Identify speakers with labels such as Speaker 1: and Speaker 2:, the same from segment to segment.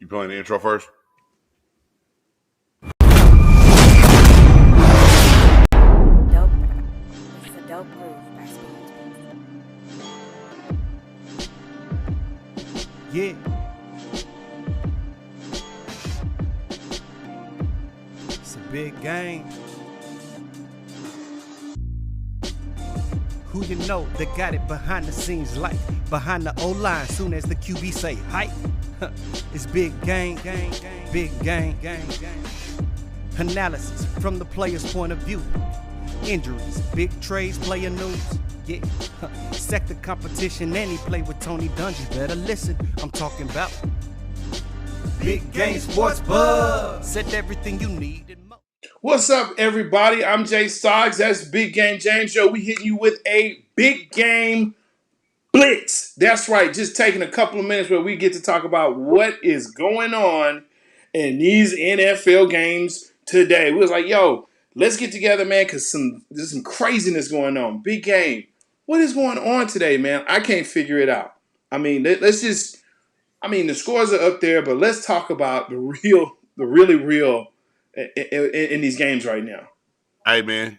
Speaker 1: You playing the intro first?
Speaker 2: Dope. This is a dope groove by
Speaker 3: Yeah. It's a big game. Who you know that got it behind the scenes like behind the O-line soon as the QB say hype? It's big game, big game. Analysis from the player's point of view. Injuries, big trades, player news. Yeah, sector competition, and he play with Tony Dungy. Better listen, I'm talking about Big Game Sports Buzz. Said everything you need and more.
Speaker 1: What's up, everybody? I'm J-Stogs. That's Big Game James. Yo, we hitting you with a big game blitz. That's right. Just taking a couple of minutes where we get to talk about what is going on in these NFL games today. We was like, yo, let's get together, man, because there's some craziness going on. Big game. What is going on today, man? I can't figure it out. I mean, the scores are up there, but let's talk about the really real in these games right now.
Speaker 4: Hey man,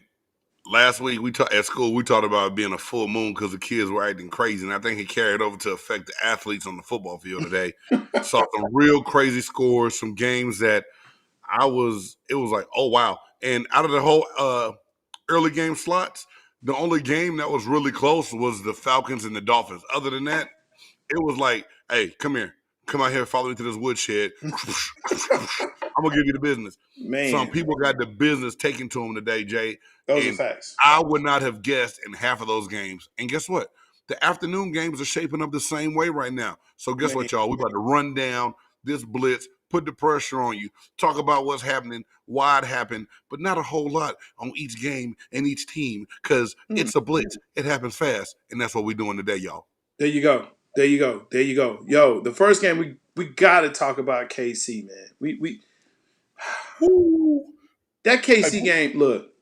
Speaker 4: last week at school we talked about it being a full moon because the kids were acting crazy, and I think it carried over to affect the athletes on the football field today. Saw some real crazy scores, some games that it was like, oh wow. And out of the whole early game slots, the only game that was really close was the Falcons and the Dolphins. Other than that, it was like, hey, come here. Come out here, follow me to this woodshed. I'm gonna give you the business.
Speaker 1: Man,
Speaker 4: some people got the business taken to them today, Jay.
Speaker 1: Those are facts.
Speaker 4: I would not have guessed in half of those games. And guess what? The afternoon games are shaping up the same way right now. So guess what, y'all? We're about to run down this blitz, put the pressure on you, talk about what's happening, why it happened, but not a whole lot on each game and each team because it's a blitz. It happens fast, and that's what we're doing today, y'all.
Speaker 1: There you go. Yo, the first game we got to talk about KC, man. We that KC game. Look,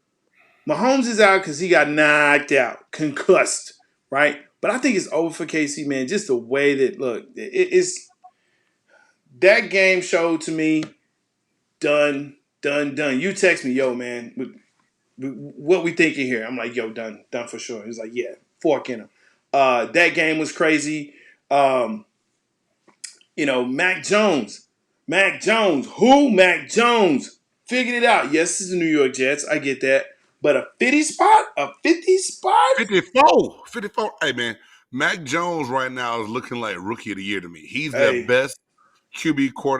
Speaker 1: Mahomes is out because he got knocked out, concussed, right? But I think it's over for KC, man. Just the way that it's that game showed to me. Done. You text me, yo, man. What we thinking here? I'm like, yo, done for sure. He's like, yeah, fork in him. That game was crazy. Mac Jones. Who? Mac Jones. Figured it out. Yes, it's the New York Jets. I get that. But a 50 spot?
Speaker 4: 54. Hey, man, Mac Jones right now is looking like Rookie of the Year to me. He's the best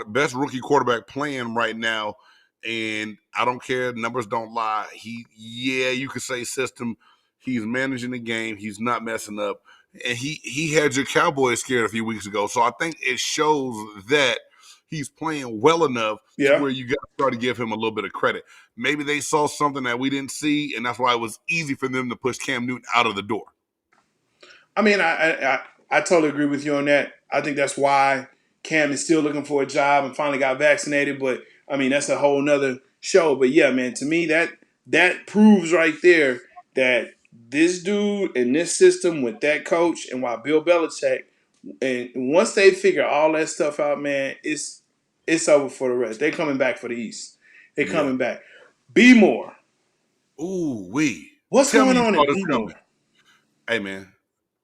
Speaker 4: best rookie quarterback playing right now. And I don't care. Numbers don't lie. You could say system. He's managing the game. He's not messing up. And he had your Cowboys scared a few weeks ago. So I think it shows that he's playing well enough to where you got to start to give him a little bit of credit. Maybe they saw something that we didn't see, and that's why it was easy for them to push Cam Newton out of the door.
Speaker 1: I mean, I totally agree with you on that. I think that's why Cam is still looking for a job and finally got vaccinated. But, I mean, that's a whole nother show. But, yeah, man, to me, that proves right there that this dude and this system with that coach and while Bill Belichick, and once they figure all that stuff out, man, it's over for the rest. They're coming back for the East. They're coming back. Be more.
Speaker 4: Ooh,
Speaker 1: what's going on in Be More?
Speaker 4: Hey, man,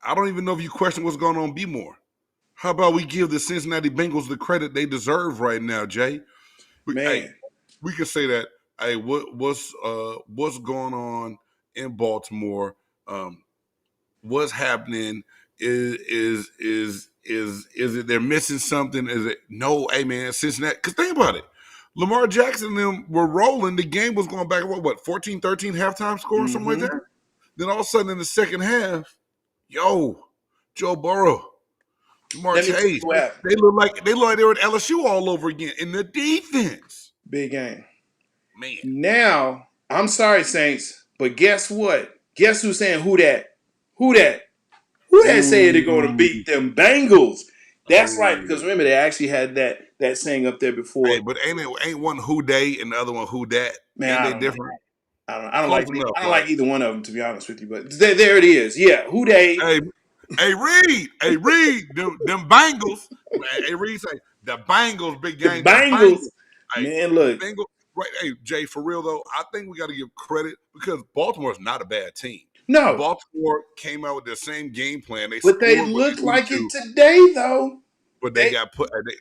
Speaker 4: I don't even know if you question what's going on in Be More. How about we give the Cincinnati Bengals the credit they deserve right now, Jay? We can say that. Hey, what's going on in Baltimore? What's happening? Is it they're missing something? Is it no? Hey man, Cincinnati. Because think about it, Lamar Jackson and them were rolling. The game was going back at what 14-13 halftime score or something like that. Then all of a sudden in the second half, Joe Burrow, Jamar Chase, they look like they were at LSU all over again in the defense.
Speaker 1: Big game,
Speaker 4: man.
Speaker 1: Now I'm sorry, Saints, but guess what? Guess who's saying who that? Who that said they're going to beat them Bengals? That's right, because remember they actually had that saying up there before.
Speaker 4: Hey, but ain't one who they and the other one who that?
Speaker 1: Man,
Speaker 4: ain't they different?
Speaker 1: I don't like either one of them, to be honest with you. But there it is. Yeah, who they?
Speaker 4: Hey Reed, them Bengals. Hey Reed say The Bengals, big
Speaker 1: The
Speaker 4: game. The
Speaker 1: Bengals,
Speaker 4: Bengals. Hey,
Speaker 1: man,
Speaker 4: the
Speaker 1: look.
Speaker 4: Bengals. Right, hey Jay, for real though, I think we got to give credit because Baltimore's not a bad team.
Speaker 1: No,
Speaker 4: Baltimore came out with their same game plan. They
Speaker 1: but they
Speaker 4: scored what
Speaker 1: look
Speaker 4: they needed
Speaker 1: like it
Speaker 4: to,
Speaker 1: today, though.
Speaker 4: but
Speaker 1: They,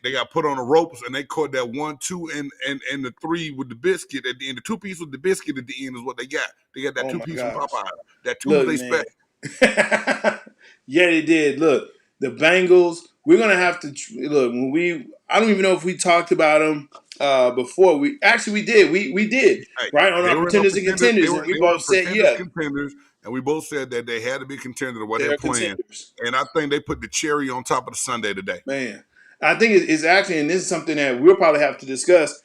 Speaker 4: they got put on the ropes and they caught that 1, 2, and the 3 with the biscuit at the end. The 2 piece with the biscuit at the end is what they got. They got that
Speaker 1: oh
Speaker 4: 2
Speaker 1: my
Speaker 4: piece from
Speaker 1: gosh,
Speaker 4: Popeye. That
Speaker 1: look,
Speaker 4: Tuesday
Speaker 1: man.
Speaker 4: special.
Speaker 1: Yeah, they did. Look, the Bengals. We're gonna have to look when we. I don't even know if we talked about them before. We did. We did
Speaker 4: Hey,
Speaker 1: right on
Speaker 4: they
Speaker 1: our
Speaker 4: were in our
Speaker 1: pretenders and
Speaker 4: pretenders.
Speaker 1: contenders, and we
Speaker 4: They were
Speaker 1: both
Speaker 4: in
Speaker 1: said,
Speaker 4: pretenders
Speaker 1: yeah,
Speaker 4: contenders, and we both said that they had to be contenders to what they're
Speaker 1: they're
Speaker 4: playing.
Speaker 1: contenders.
Speaker 4: And I think they put the cherry on top of the Sunday today.
Speaker 1: Man, I think it's actually, and this is something that we'll probably have to discuss.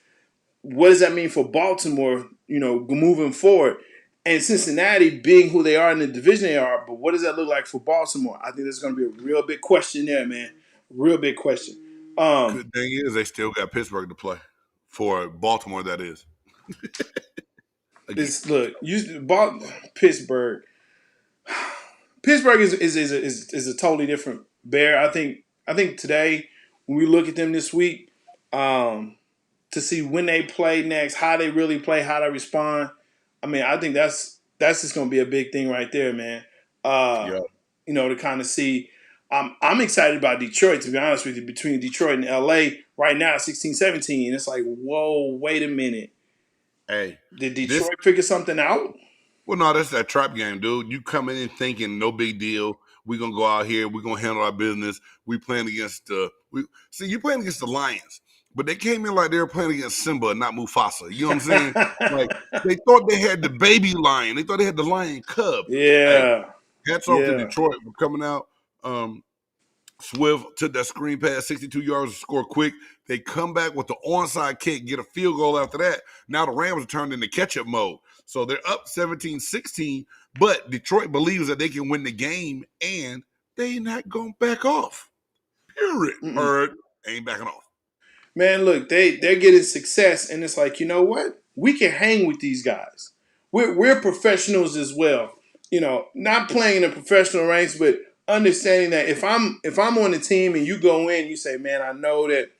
Speaker 1: What does that mean for Baltimore? You know, moving forward, and Cincinnati being who they are in the division they are. But what does that look like for Baltimore? I think there's going to be a real big question there, man. Real big question.
Speaker 4: Good thing is they still got Pittsburgh to play for Baltimore. That is. Again.
Speaker 1: It's look, Pittsburgh. Pittsburgh is a totally different bear. I think today when we look at them this week, to see when they play next, how they really play, how they respond. I mean, I think that's just going to be a big thing right there, man.
Speaker 4: Yeah.
Speaker 1: You know, to kind of see. I'm excited about Detroit, to be honest with you. Between Detroit and LA right now, 16-17, it's like, whoa, wait a minute.
Speaker 4: Hey,
Speaker 1: Did Detroit figure something out?
Speaker 4: well, no, that's that trap game, dude. You come in thinking no big deal. We're gonna go out here. We're gonna handle our business. We playing against you playing against the Lions, but they came in like they were playing against Simba, not Mufasa. You know what I'm saying? Like they thought they had the baby lion. They thought they had the lion cub. Hey,
Speaker 1: Yeah.
Speaker 4: hats off to
Speaker 1: Yeah.
Speaker 4: Detroit for coming out. Swift took that screen pass, 62 yards to score quick. They come back with the onside kick, get a field goal after that. Now the Rams are turned into catch-up mode. So they're up 17-16, but Detroit believes that they can win the game, and they not going to back off. Period. Bird ain't backing off.
Speaker 1: Man, look, they're getting success, and it's like, you know what? We can hang with these guys. We're professionals as well. You know, not playing in a professional ranks, but understanding that if I'm on the team and you go in, you say, man, I know that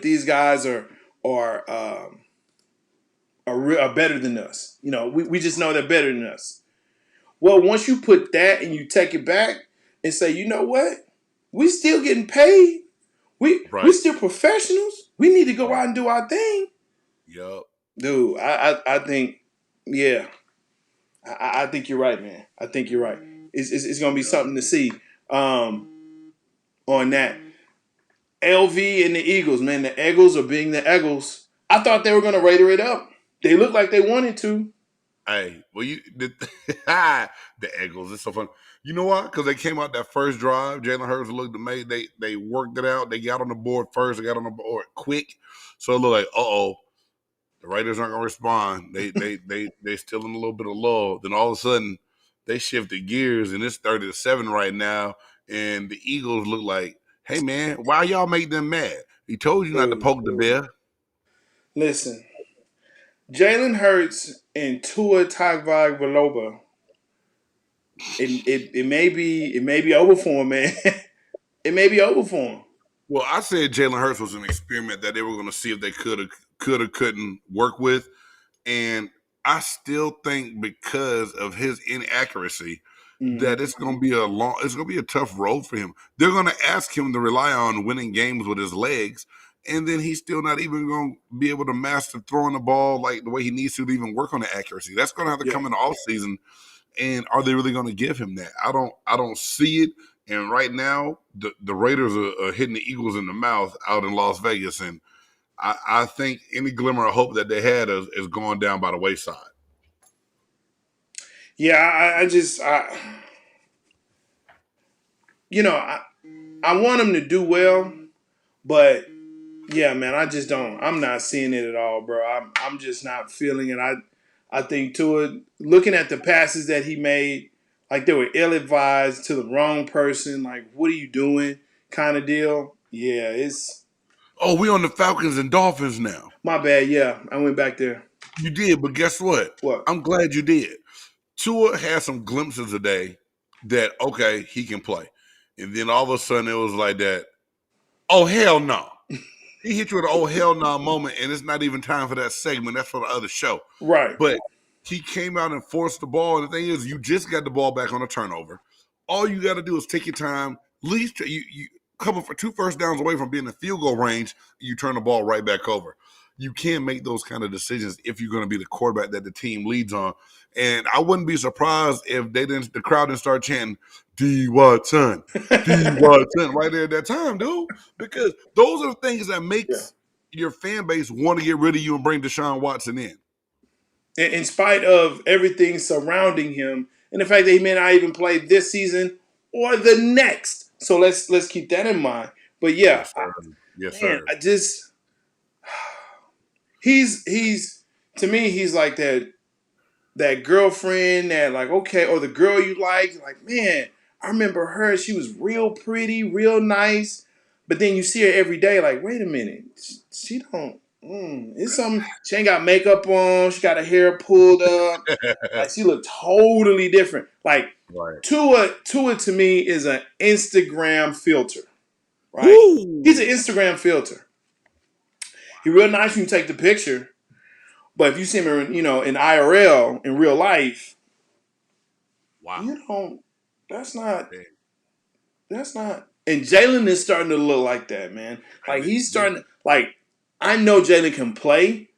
Speaker 1: these guys are better than us. You know, we just know they're better than us. Well, once you put that and you take it back and say, you know what? We still getting paid. We still professionals. We need to go out and do our thing.
Speaker 4: Yup.
Speaker 1: Dude, I think, yeah. I think you're right, man. I think you're right. It's going to be something to see on that. LV and the Eagles, man. The Eagles are being the Eagles. I thought they were going to Raider it up. They looked like they wanted to.
Speaker 4: Hey, well, the Eagles, it's so fun. You know why? Because they came out that first drive. Jalen Hurts looked amazing. They worked it out. They got on the board first. They got on the board quick. So it looked like, the Raiders aren't gonna respond. They still in a little bit of lull. Then all of a sudden, they shifted gears, and it's 30-7 right now. And the Eagles look like, hey man, why y'all make them mad? He told you not to poke the bear.
Speaker 1: Listen, Jalen Hurts and Tua Tagovailoa. It may be over for him, man. It may be over for him.
Speaker 4: Well, I said Jalen Hurts was an experiment that they were going to see if they couldn't work with, and I still think because of his inaccuracy that it's going to be a tough road for him. They're going to ask him to rely on winning games with his legs, and then he's still not even going to be able to master throwing the ball like the way he needs to even work on the accuracy. That's going to have to come in the offseason. And are they really going to give him that? I don't see it. And right now, the Raiders are hitting the Eagles in the mouth out in Las Vegas, and I think any glimmer of hope that they had is going down by the wayside.
Speaker 1: Yeah, I want them to do well, but yeah, man, I just don't. I'm not seeing it at all, bro. I'm just not feeling it. I think Tua, looking at the passes that he made, like they were ill-advised to the wrong person. Like, what are you doing? Kind of deal. Yeah, it's.
Speaker 4: Oh, we on the Falcons and Dolphins now.
Speaker 1: My bad. Yeah, I went back there.
Speaker 4: You did, but guess what?
Speaker 1: What?
Speaker 4: I'm glad you did. Tua had some glimpses today that, okay, he can play. And then all of a sudden it was like that, oh, hell no. He hit you with an oh, hell no moment, and it's not even time for that segment. That's for the other show.
Speaker 1: Right.
Speaker 4: But he came out and forced the ball. And the thing is, you just got the ball back on a turnover. All you got to do is take your time. At least you coming for 2 first downs away from being in field goal range, you turn the ball right back over. You can't make those kind of decisions if you're going to be the quarterback that the team leads on. And I wouldn't be surprised if the crowd didn't start chanting, D. Watson, D. Watson, right there at that time, dude. Because those are the things that makes your fan base want to get rid of you and bring Deshaun Watson in.
Speaker 1: In spite of everything surrounding him, and the fact that he may not even play this season or the next. So let's keep that in mind. But yeah,
Speaker 4: yes, sir.
Speaker 1: I just he's to me, he's like that girlfriend that like, okay, or the girl you like, man, I remember her, she was real pretty, real nice, but then you see her every day, like, wait a minute, she don't, it's something, she ain't got makeup on, she got her hair pulled up, like she looked totally different. Like Tua to me is an Instagram filter, right? Ooh. He's an Instagram filter. He real nice when you take the picture. But if you see him, in IRL, in real life, you don't. That's not. And Jalen is starting to look like that, man. Like he's starting. Like I know Jalen can play.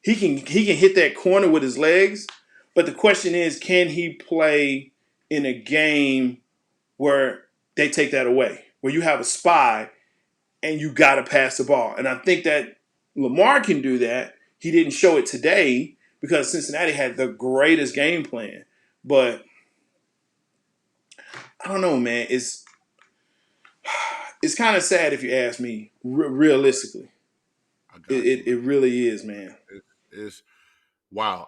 Speaker 1: He can hit that corner with his legs. But the question is, can he play in a game where they take that away, where you have a spy and you got to pass the ball? And I think that Lamar can do that. He didn't show it today because Cincinnati had the greatest game plan. But I don't know, man. It's kind of sad if you ask me, realistically. It really is, man.
Speaker 4: It's wow.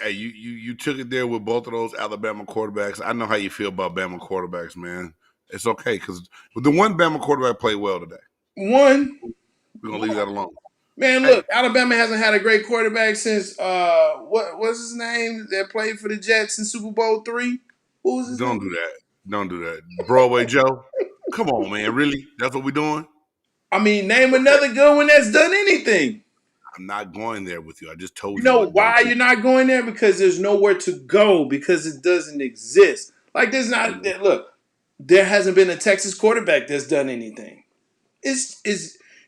Speaker 4: You took it there with both of those Alabama quarterbacks. I know how you feel about Bama quarterbacks, man. It's okay because the one Bama quarterback played well today. We're gonna leave that alone.
Speaker 1: Man, look, Alabama hasn't had a great quarterback since what's his name that played for the Jets in Super Bowl III? What was his name?
Speaker 4: Don't do that. Broadway Joe. Come on, man. Really? That's what we're doing?
Speaker 1: I mean, name another good one that's done anything.
Speaker 4: I'm not going there with you. I just told you.
Speaker 1: You know why you're not going there? Because there's nowhere to go because it doesn't exist. Like there's not look, there hasn't been a Texas quarterback that's done anything.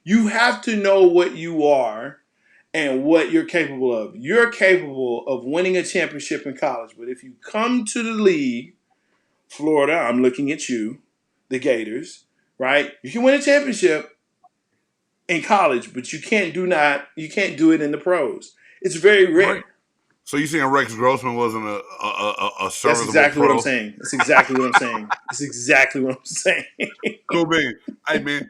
Speaker 1: You have to know what you are and what you're capable of. You're capable of winning a championship in college. But if you come to the league, Florida, I'm looking at you, the Gators, right? You can win a championship in college, but you can't do it in the pros. It's very rare.
Speaker 4: Right. So you saying Rex Grossman wasn't a serviceable
Speaker 1: That's exactly
Speaker 4: pro?
Speaker 1: what I'm saying. That's exactly what I'm saying. That's exactly what I'm saying.
Speaker 4: Cool, man. Hey, man,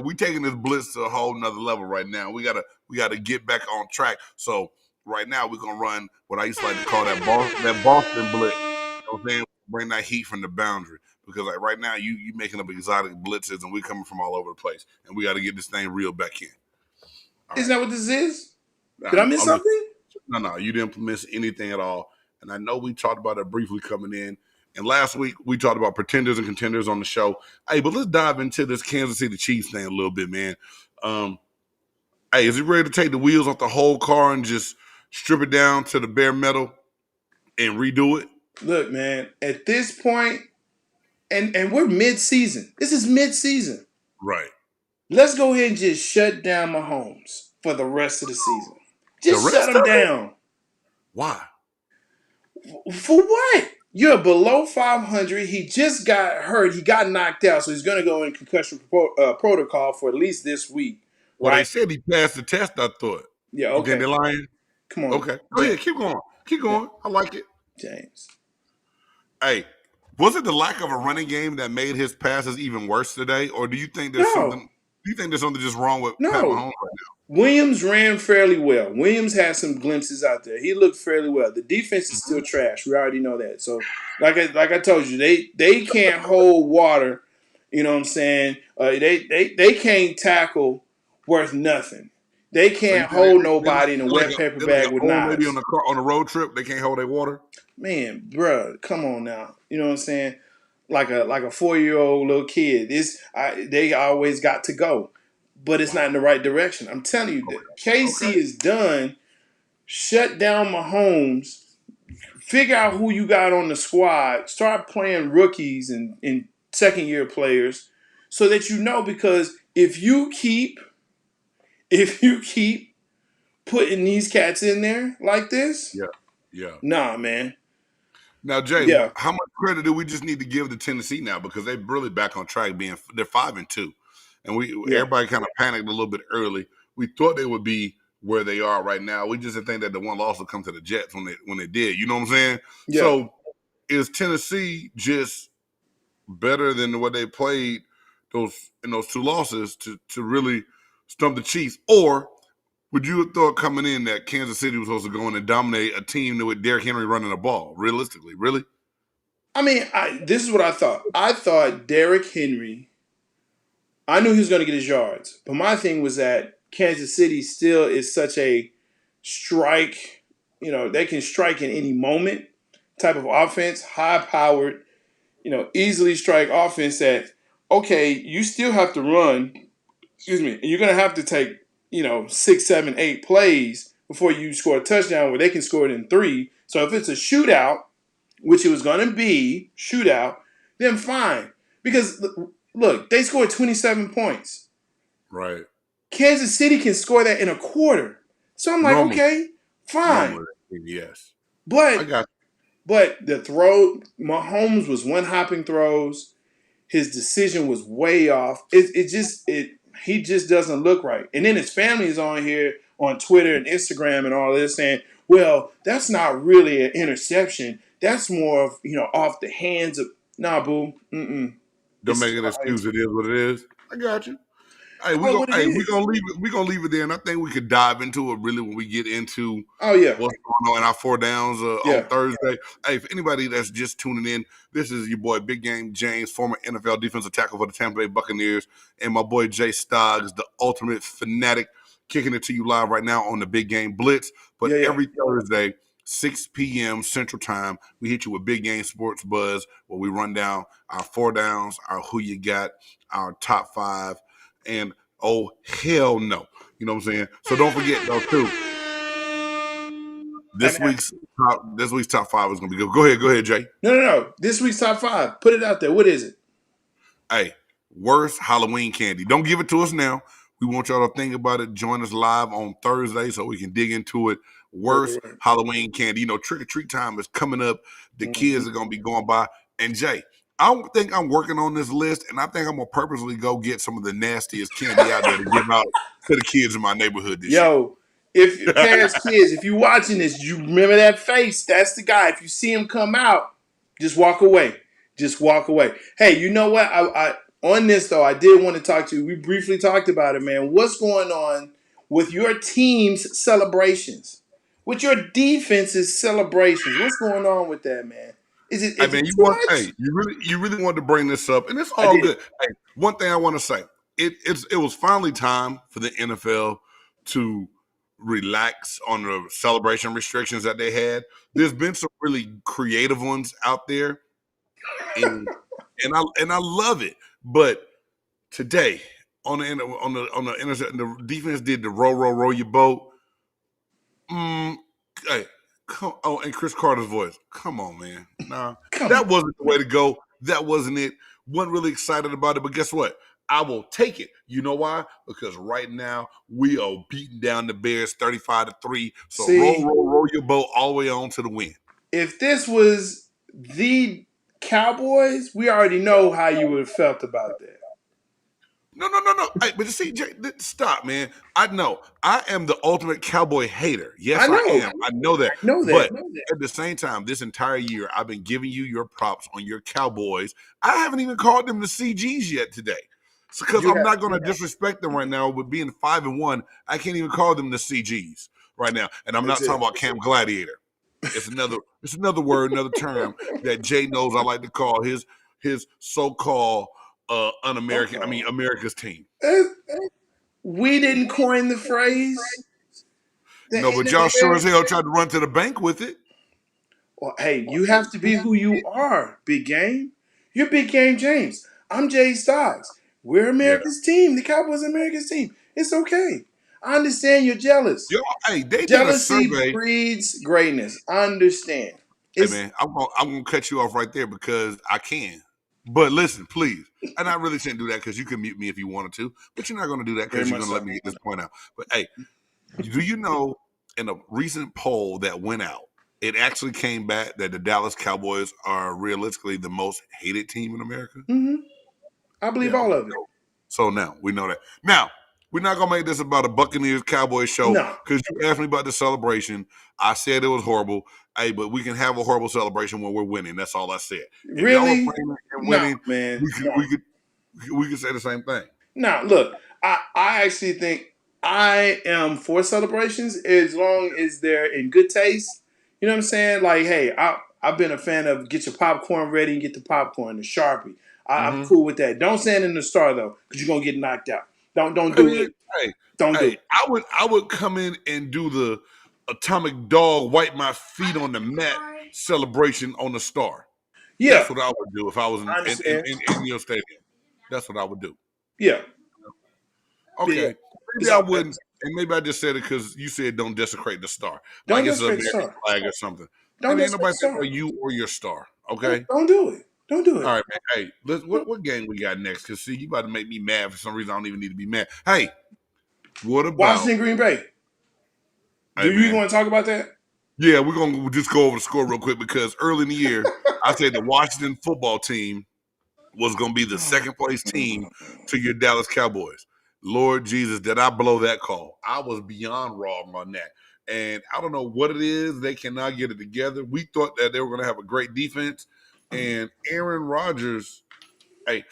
Speaker 4: we taking this blitz to a whole nother level right now. We gotta get back on track. So right now we're gonna run what I used to like to call that Boston blitz. You know what I'm saying? Bring that heat from the boundary. Because like right now you making up exotic blitzes and we coming from all over the place. And we got to get this thing reeled back in.
Speaker 1: Isn't that what this is? Did I miss something?
Speaker 4: No, you didn't miss anything at all. And I know we talked about it briefly coming in. And last week we talked about pretenders and contenders on the show. Hey, but let's dive into this Kansas City Chiefs thing a little bit, man. Hey, is he ready to take the wheels off the whole car and just strip it down to the bare metal and redo it?
Speaker 1: Look, man, at this point, and we're mid-season. This is mid-season.
Speaker 4: Right.
Speaker 1: Let's go ahead and just shut down Mahomes for the rest of the season. Just shut him down.
Speaker 4: Why?
Speaker 1: For what? You're below 500. He just got hurt. He got knocked out, so he's going to go in concussion protocol for at least this week.
Speaker 4: Well, they said he passed the test, I thought.
Speaker 1: Yeah, okay.
Speaker 4: They're lying?
Speaker 1: Come on.
Speaker 4: Okay. Oh, yeah, keep going. Yeah. I like it.
Speaker 1: James.
Speaker 4: Hey, was it the lack of a running game that made his passes even worse today? Or do you think there's something just wrong with Pat Mahomes right now?
Speaker 1: Williams ran fairly well. Williams had some glimpses out there. He looked fairly well. The defense is still trash. We already know that. So, like I told you, they can't hold water. You know what I'm saying? They can't tackle worth nothing. They can't hold nobody in a wet paper bag with knives.
Speaker 4: Maybe on a road trip, they can't hold their water.
Speaker 1: Man, bruh, come on now. You know what I'm saying? like a 4-year-old little kid. They always got to go, but it's not in the right direction. I'm telling you, that KC
Speaker 4: Okay.
Speaker 1: is done. Shut down Mahomes. Figure out who you got on the squad. Start playing rookies and second year players, so that you know. Because if you keep putting these cats in there like this,
Speaker 4: Yeah. Yeah.
Speaker 1: nah, man.
Speaker 4: Now, Jay,
Speaker 1: Yeah,
Speaker 4: how much credit do we just need to give to Tennessee now because they're really back on track? They're 5-2, and
Speaker 1: yeah,
Speaker 4: everybody kind of panicked a little bit early. We thought they would be where they are right now. We just didn't think that the one loss would come to the Jets when they did. You know what I'm saying?
Speaker 1: yeah.
Speaker 4: So, is Tennessee just better than what they played those two losses to really stump the Chiefs, or would you have thought coming in that Kansas City was supposed to go in and dominate a team with Derrick Henry running the ball? Realistically, really?
Speaker 1: I mean, this is what I thought. I thought Derrick Henry. I knew he was going to get his yards, but my thing was that Kansas City still is such a strike. They can strike in any moment type of offense, high powered, easily strike offense. That okay, you still have to run. Excuse me, and you're going to have to take 6, 7, 8 plays before you score a touchdown where they can score it in 3. So if it's a shootout, which it was going to be shootout, then fine. Because look, they scored 27 points.
Speaker 4: Right.
Speaker 1: Kansas City can score that in a quarter. So I'm like,
Speaker 4: Normally,
Speaker 1: okay, fine.
Speaker 4: yes. I
Speaker 1: But
Speaker 4: got
Speaker 1: the throw, Mahomes was one hopping throws. His decision was way off. He just doesn't look right. And then his family is on here on Twitter and Instagram and all this saying, well, that's not really an interception. That's more of, off the hands of boo.
Speaker 4: don't
Speaker 1: It's
Speaker 4: make an excuse. It is what it is. I got you. Hey,
Speaker 1: call it what it
Speaker 4: we
Speaker 1: is.
Speaker 4: gonna leave it. We gonna leave it there, and I think we could dive into it really when we get into
Speaker 1: Oh yeah.
Speaker 4: what's going on in our four downs on
Speaker 1: Yeah.
Speaker 4: Thursday. Hey, for anybody that's just tuning in, this is your boy Big Game James, former NFL defensive tackle for the Tampa Bay Buccaneers, and my boy J-Stogs, the ultimate fanatic, kicking it to you live right now on the Big Game Blitz. But
Speaker 1: Yeah, yeah.
Speaker 4: every Thursday, 6 p.m. Central Time, we hit you with Big Game Sports Buzz, where we run down our four downs, our who you got, our top five, and oh hell no. You know what I'm saying? So don't forget though too.
Speaker 1: And
Speaker 4: This week's top five is gonna be good. Go ahead, Jay.
Speaker 1: no. This week's top 5. Put it out there. What is it?
Speaker 4: Hey, worst Halloween candy. Don't give it to us now. We want y'all to think about it. Join us live on Thursday so we can dig into it. Worst
Speaker 1: Right.
Speaker 4: Halloween candy. Trick or treat time is coming up. The
Speaker 1: Mm-hmm.
Speaker 4: kids are gonna be going by. And Jay, I think I'm working on this list, and I think I'm gonna purposely go get some of the nastiest candy out there to give out to the kids in my neighborhood this year.
Speaker 1: Yo, if parents, kids, if you watching this, you remember that face. That's the guy. If you see him come out, just walk away. Just walk away. Hey, you know what? I on this though, I did want to talk to you. We briefly talked about it, man. What's going on with your team's celebrations? With your defense's celebrations? What's going on with that, man? Is
Speaker 4: Hey
Speaker 1: it
Speaker 4: man,
Speaker 1: too much?
Speaker 4: you really wanted to bring this up, and it's
Speaker 1: I
Speaker 4: all
Speaker 1: did.
Speaker 4: good. Hey, one thing I want to say, it was finally time for the NFL to relax on the celebration restrictions that they had. There's been some really creative ones out there, and I love it. But today on the intercept, the defense did the row your boat. Hey, and Chris Carter's voice. Come on, man. Nah,
Speaker 1: Come
Speaker 4: that
Speaker 1: on.
Speaker 4: wasn't the way to go. That wasn't it. Wasn't really excited about it, but guess what? I will take it. You know why? Because right now we are beating down the Bears 35-3. So
Speaker 1: See,
Speaker 4: roll your boat all the way on to the win.
Speaker 1: if this was the Cowboys, we already know how you would have felt about that.
Speaker 4: No. Hey, but you see, Jay, stop, man. I know. I am the ultimate cowboy hater. Yes,
Speaker 1: I
Speaker 4: I
Speaker 1: know.
Speaker 4: am. I know that.
Speaker 1: I know
Speaker 4: But
Speaker 1: that.
Speaker 4: at the same time, this entire year, I've been giving you your props on your Cowboys. I haven't even called them the CGs yet today. Because
Speaker 1: You
Speaker 4: I'm
Speaker 1: have.
Speaker 4: not going to disrespect them right now with being 5-1. I can't even call them the CGs right now. And I'm not
Speaker 1: That's it.
Speaker 4: talking about Camp Gladiator. It's another word, another term that Jay knows I like to call his so-called un-American, I mean America's team.
Speaker 1: We didn't coin the phrase. The
Speaker 4: No, but y'all sure as
Speaker 1: NFL.
Speaker 4: hell tried to run to the bank with it.
Speaker 1: Well, hey, you have to be who you are, big game. You're Big Game James. I'm J-Stogs. We're America's team. The Cowboys are America's team. It's okay. I understand you're jealous.
Speaker 4: Yo, hey, they did a
Speaker 1: Jealousy
Speaker 4: survey.
Speaker 1: breeds greatness. I understand.
Speaker 4: Hey man, I'm gonna cut you off right there because I can. But listen, please, and I really shouldn't do that because you can mute me if you wanted to, but you're not gonna do that because you're gonna let me get this point out. But hey, do you know in a recent poll that went out, it actually came back that the Dallas Cowboys are realistically the most hated team in America?
Speaker 1: Mm-hmm. I believe all of it.
Speaker 4: So now we know that. Now we're not gonna make this about a Buccaneers Cowboys show because you asked me about the celebration. I said it was horrible. Hey, but we can have a horrible celebration when we're winning. That's all I said. If
Speaker 1: really?
Speaker 4: Y'all are playing and winning,
Speaker 1: man.
Speaker 4: We could say the same thing.
Speaker 1: Now, look, I actually think I am for celebrations as long as they're in good taste. You know what I'm saying? Like, hey, I've been a fan of get your popcorn ready and get the popcorn, the Sharpie. I'm cool with that. Don't stand in the star though, because you're gonna get knocked out. Don't do it.
Speaker 4: Hey,
Speaker 1: don't do it.
Speaker 4: I would come in and do the atomic dog wipe my feet on the mat celebration on the star.
Speaker 1: Yeah,
Speaker 4: that's what I would do if I was in your stadium. That's what I would do.
Speaker 1: Yeah.
Speaker 4: Okay. Yeah. Maybe I wouldn't, and maybe I just said it because you said don't desecrate the star, like it's an American flag or something. Don't ain't nobody think you or your star. Okay.
Speaker 1: Don't do it. Don't do it.
Speaker 4: All right, man. Hey, what game we got next? Because see, you about to make me mad for some reason. I don't even need to be mad. Hey, what about
Speaker 1: Washington Green Bay?
Speaker 4: Hey,
Speaker 1: do you want to talk about that?
Speaker 4: Yeah, we're gonna just go over the score real quick because early in the year, I said the Washington football team was gonna be the second place team to your Dallas Cowboys. Lord Jesus, did I blow that call? I was beyond wrong on that. And I don't know what it is. They cannot get it together. We thought that they were going to have a great defense. And Aaron Rodgers, hey,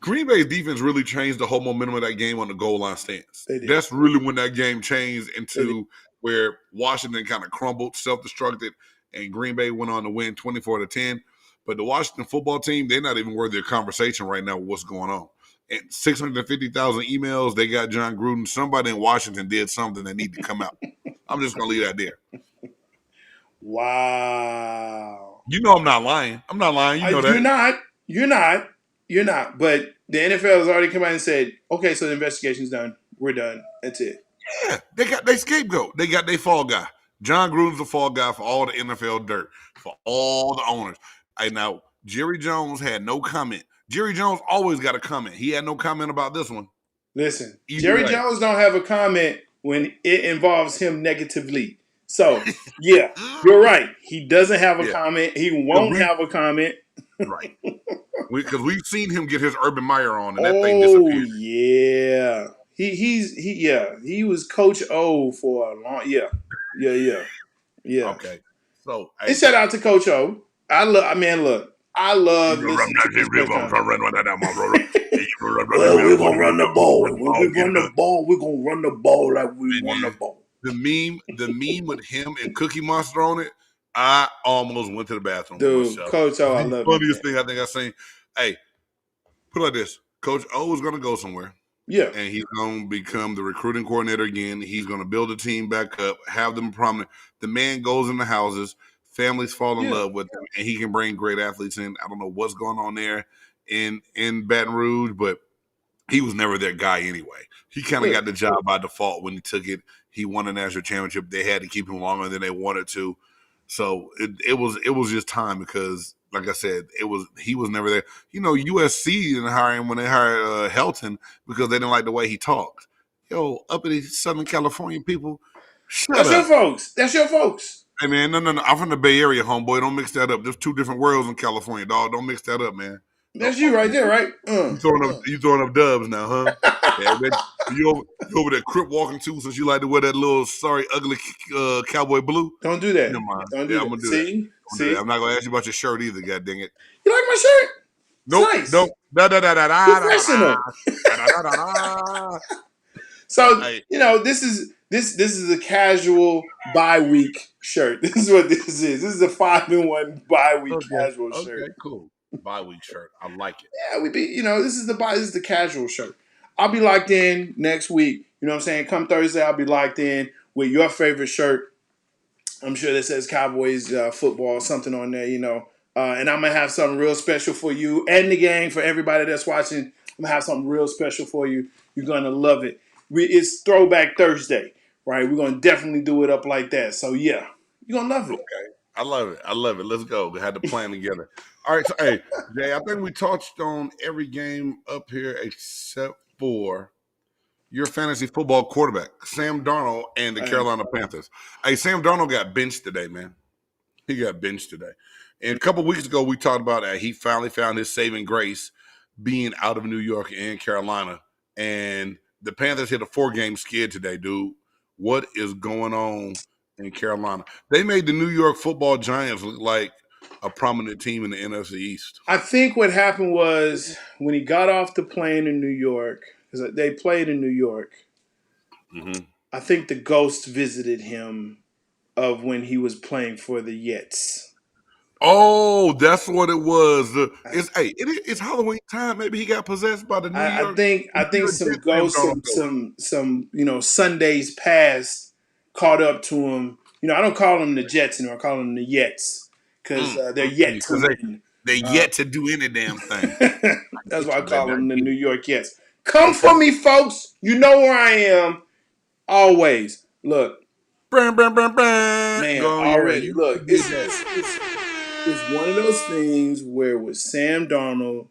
Speaker 4: Green Bay's defense really changed the whole momentum of that game on the goal line stance. That's really when that game changed into where Washington kind of crumbled, self-destructed, and Green Bay went on to win 24-10. But the Washington football team, they're not even worthy of conversation right now with what's going on. And 650,000 emails, they got John Gruden. Somebody in Washington did something that needed to come out. I'm just going to leave that there.
Speaker 1: Wow.
Speaker 4: You know I'm not lying. I'm not lying. You know that.
Speaker 1: You're not. But the NFL has already come out and said, okay, so the investigation's done. We're done. That's it.
Speaker 4: Yeah, they got their scapegoat. They got their fall guy. John Gruden's the fall guy for all the NFL dirt, for all the owners. Hey, now, Jerry Jones had no comment. Jerry Jones always got a comment. He had no comment about this one.
Speaker 1: Listen, Jerry Jones don't have a comment when it involves him negatively. So, yeah, you're right. He doesn't have a comment. He won't have a comment.
Speaker 4: Right. Because we've seen him get his Urban Meyer on, and that thing disappeared.
Speaker 1: Yeah. He was Coach O for a long Yeah.
Speaker 4: Okay. So
Speaker 1: and shout out to Coach O. I love listening to this we're gonna run the ball. We're gonna run the ball like we won the ball.
Speaker 4: The meme with him and Cookie Monster on it, I almost went to the bathroom.
Speaker 1: Dude, Coach O, I love it.
Speaker 4: Funniest thing I think I've seen. Hey, put it like this. Coach O is gonna go somewhere.
Speaker 1: Yeah.
Speaker 4: And he's going to become the recruiting coordinator again. He's going to build a team back up, have them prominent. The man goes in the houses, families fall in love with him, and he can bring great athletes in. I don't know what's going on there in Baton Rouge, but he was never their guy anyway. He kind of got the job by default when he took it. He won a national championship. They had to keep him longer than they wanted to. So it was just time because, like I said, he was never there. You know, USC didn't hire him when they hired Helton because they didn't like the way he talked. Yo, uppity Southern California people,
Speaker 1: That's your folks. That's your folks.
Speaker 4: Hey man, no. I'm from the Bay Area, homeboy. Don't mix that up. There's two different worlds in California, dog. Don't mix that up, man.
Speaker 1: That's you right there, right?
Speaker 4: You throwing up dubs now, huh? Yeah, man, you over there crip walking too, since you like to wear that little ugly cowboy blue.
Speaker 1: Don't do that.
Speaker 4: Never mind.
Speaker 1: Don't do that.
Speaker 4: I'm gonna do
Speaker 1: See?
Speaker 4: that. I'm not gonna ask you about your shirt either. God dang it.
Speaker 1: You like my shirt?
Speaker 4: Nope.
Speaker 1: It's nice.
Speaker 4: Nope.
Speaker 1: Professional. So this is a casual bye week shirt. This is what this is. This is a 5-in-1 bye week casual shirt.
Speaker 4: Okay, cool. Bye week shirt. I like it.
Speaker 1: Yeah, this is the casual shirt. I'll be locked in next week. You know what I'm saying? Come Thursday, I'll be locked in with your favorite shirt. I'm sure that says Cowboys football, something on there, And I'm going to have something real special for you and the gang, for everybody that's watching. I'm going to have something real special for you. You're going to love it. It's Throwback Thursday, right? We're going to definitely do it up like that. So, yeah, you're going to love it.
Speaker 4: Okay. I love it. I love it. Let's go. We had to plan together. All right. So, hey, Jay, I think we touched on every game up here except for your fantasy football quarterback, Sam Darnold, and the Carolina Panthers. Hey, Sam Darnold got benched today, man. He got benched today. And a couple weeks ago, we talked about that. He finally found his saving grace being out of New York and Carolina. And the Panthers hit a 4-game skid today, dude. What is going on in Carolina? They made the New York Football Giants look like a prominent team in the NFC East.
Speaker 1: I think what happened was when he got off the plane in New York, because they played in New York, I think the ghost visited him of when he was playing for the Jets.
Speaker 4: Oh, that's what it was. It's Halloween time. Maybe he got possessed by the New York.
Speaker 1: I think some ghosts, some Sundays past caught up to him. I don't call them the Jets anymore. I call them the Jets because they're yet to win.
Speaker 4: They're yet to do any damn thing.
Speaker 1: That's why I call them the New York Jets. Come for me, folks. You know where I am. Always. Look. Man, already. Look, it's one of those things where with Sam Darnold,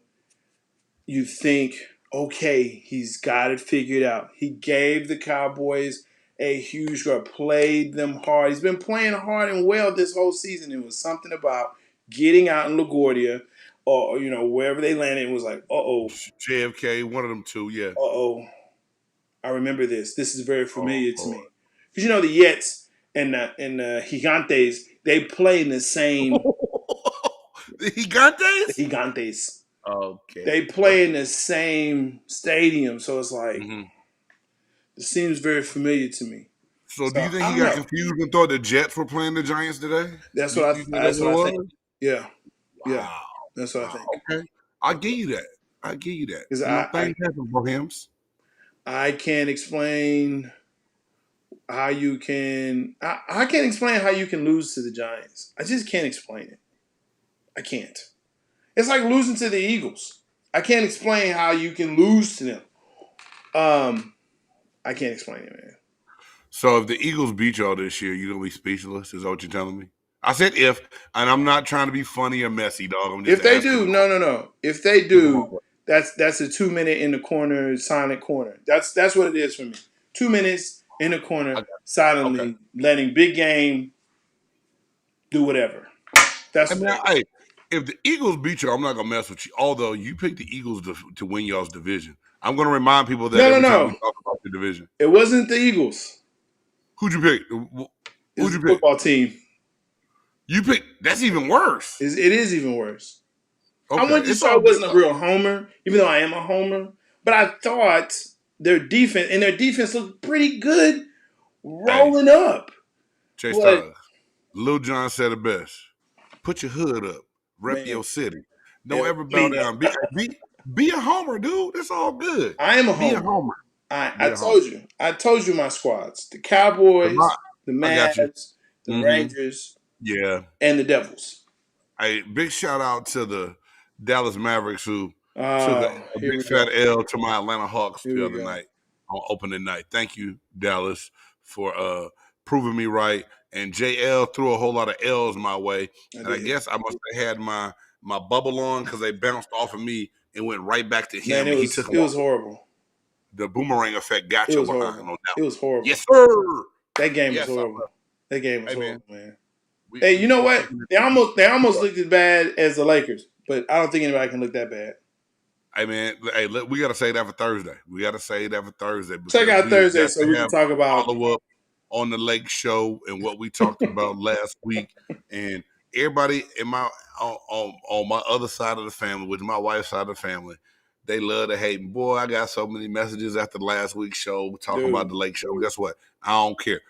Speaker 1: you think, okay, he's got it figured out. He gave the Cowboys a huge score, played them hard. He's been playing hard and well this whole season. It was something about getting out in LaGuardia or, wherever they landed. It was like, uh-oh.
Speaker 4: JFK, one of them two, yeah.
Speaker 1: Uh-oh. I remember this. This is very familiar to me. Because, the Jets and the Gigantes, they play in the same...
Speaker 4: The Gigantes?
Speaker 1: The Gigantes.
Speaker 4: Okay.
Speaker 1: They play in the same stadium, so it's like it seems very familiar to me.
Speaker 4: So do you think he got confused and thought the Jets were playing the Giants today?
Speaker 1: That's what I think. Yeah.
Speaker 4: Wow.
Speaker 1: Yeah. That's what I think.
Speaker 4: Okay. I'll give you that. Because things happen for him.
Speaker 1: I can't explain how you can I can't explain how you can lose to the Giants. I just can't explain it. I can't. It's like losing to the Eagles. I can't explain how you can lose to them. I can't explain it, man.
Speaker 4: So if the Eagles beat y'all this year, you're going to be speechless? Is that what you're telling me? I said if, and I'm not trying to be funny or messy, dog. I'm just
Speaker 1: if they do, no. If they do, that's a 2-minute in the corner, silent corner. That's what it is for me. 2 minutes in the corner, silently, letting big game do whatever. That's
Speaker 4: if the Eagles beat you, I'm not gonna mess with you. Although you picked the Eagles to win y'all's division, I'm gonna remind people that every time we talk about the division,
Speaker 1: it wasn't the Eagles.
Speaker 4: Who'd you pick?
Speaker 1: Who'd you pick? Football team.
Speaker 4: You picked. That's even worse.
Speaker 1: It is even worse. Okay. I I wasn't a real homer, even though I am a homer. But I thought their defense looked pretty good, rolling up.
Speaker 4: J-Stogs. Lil Jon said it best. Put your hood up. Rep your city. Don't ever bow down. Be a homer, dude. It's all good.
Speaker 1: I am a homer.
Speaker 4: Be a homer.
Speaker 1: I told you. I told you my squads. The Cowboys, the Mavs, the Rangers, and the Devils.
Speaker 4: Hey, big shout out to the Dallas Mavericks who took a big fat L to my Atlanta Hawks the other night on opening night. Thank you, Dallas, for proving me right. And JL threw a whole lot of L's my way. And I guess I must have had my bubble on because they bounced off of me and went right back to him.
Speaker 1: Man, it was horrible.
Speaker 4: The boomerang effect got you behind. No doubt.
Speaker 1: It was horrible.
Speaker 4: Yes, sir.
Speaker 1: That game was horrible. That game was horrible, man. Hey, you know what? They almost looked as bad as the Lakers, but I don't think anybody can look that bad.
Speaker 4: Hey, man. Hey, we got to say that for Thursday.
Speaker 1: Check out Thursday so we can talk about
Speaker 4: follow-up on the Lake Show and what we talked about last week. And everybody in on my other side of the family, which is my wife's side of the family, they love to hate me. Boy, I got so many messages after last week's show talking about the Lake Show. Guess what? I don't care.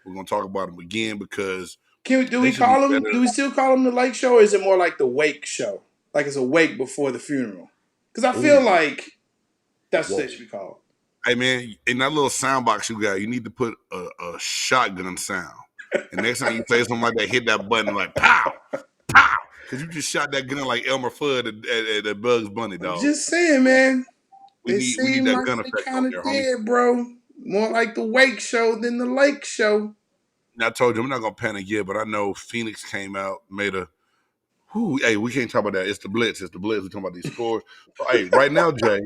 Speaker 4: We're gonna talk about them again because
Speaker 1: do we still call them the Lake Show, or is it more like the Wake Show? Like it's a wake before the funeral? Because I feel like that's what they should be called.
Speaker 4: Hey man, in that little sound box you got, you need to put a shotgun sound. And next time you say something like that, hit that button like pow, pow. because you just shot that gun like Elmer Fudd at Bugs Bunny,
Speaker 1: I'm
Speaker 4: dog.
Speaker 1: just saying, man.
Speaker 4: We
Speaker 1: They
Speaker 4: need
Speaker 1: seem
Speaker 4: that
Speaker 1: like
Speaker 4: gun
Speaker 1: they
Speaker 4: effect on
Speaker 1: kind of
Speaker 4: there, homie.
Speaker 1: dead, bro. More like the Wake Show than the Lake Show.
Speaker 4: And I told you I'm not gonna panic yet, but I know Phoenix came out, made a. Hey, we can't talk about that. It's the Blitz. It's the Blitz. We're talking about these scores. So, hey, right now, Jay,